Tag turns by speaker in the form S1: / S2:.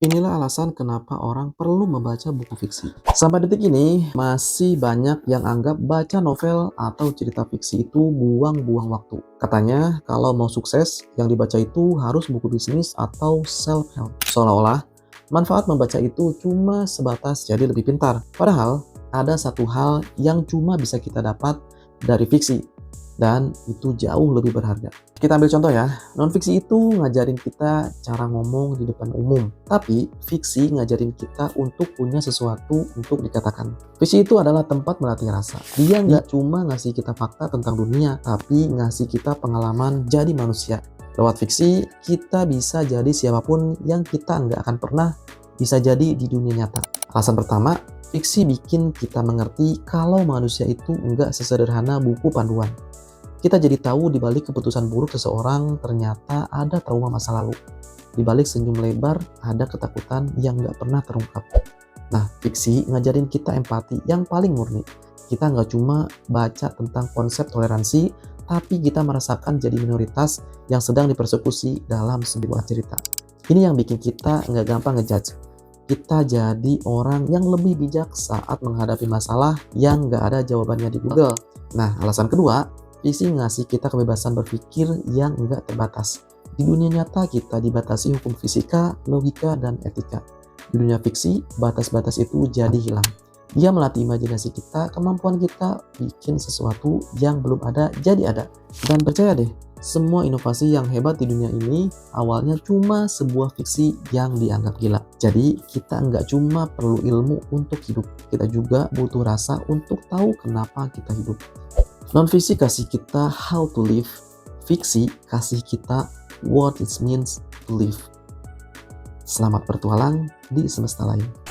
S1: Inilah alasan kenapa orang perlu membaca buku fiksi. Sampai detik ini, masih banyak yang anggap baca novel atau cerita fiksi itu buang-buang waktu. Katanya, kalau mau sukses, yang dibaca itu harus buku bisnis atau self-help. Seolah-olah, manfaat membaca itu cuma sebatas jadi lebih pintar. Padahal, ada satu hal yang cuma bisa kita dapat dari fiksi, dan itu jauh lebih berharga. Kita ambil contoh ya, non-fiksi itu ngajarin kita cara ngomong di depan umum, tapi fiksi ngajarin kita untuk punya sesuatu untuk dikatakan. Fiksi itu adalah tempat melatih rasa. Dia nggak cuma ngasih kita fakta tentang dunia, tapi ngasih kita pengalaman jadi manusia. Lewat fiksi, kita bisa jadi siapapun yang kita nggak akan pernah bisa jadi di dunia nyata. Alasan pertama, fiksi bikin kita mengerti kalau manusia itu nggak sesederhana buku panduan. Kita jadi tahu di balik keputusan buruk seseorang ternyata ada trauma masa lalu. Di balik senyum lebar ada ketakutan yang nggak pernah terungkap. Nah, fiksi ngajarin kita empati yang paling murni. Kita nggak cuma baca tentang konsep toleransi, tapi kita merasakan jadi minoritas yang sedang dipersekusi dalam sebuah cerita. Ini yang bikin kita nggak gampang ngejudge. Kita jadi orang yang lebih bijak saat menghadapi masalah yang nggak ada jawabannya di Google. Nah, alasan kedua, fiksi ngasih kita kebebasan berpikir yang nggak terbatas. Di dunia nyata kita dibatasi hukum fisika, logika, dan etika. Di dunia fiksi, batas-batas itu jadi hilang. Dia melatih imajinasi kita, kemampuan kita bikin sesuatu yang belum ada jadi ada. Dan percaya deh, semua inovasi yang hebat di dunia ini awalnya cuma sebuah fiksi yang dianggap gila. Jadi kita nggak cuma perlu ilmu untuk hidup, kita juga butuh rasa untuk tahu kenapa kita hidup. Non-fiksi kasih kita how to live, fiksi kasih kita what it means to live. Selamat bertualang di semesta lain.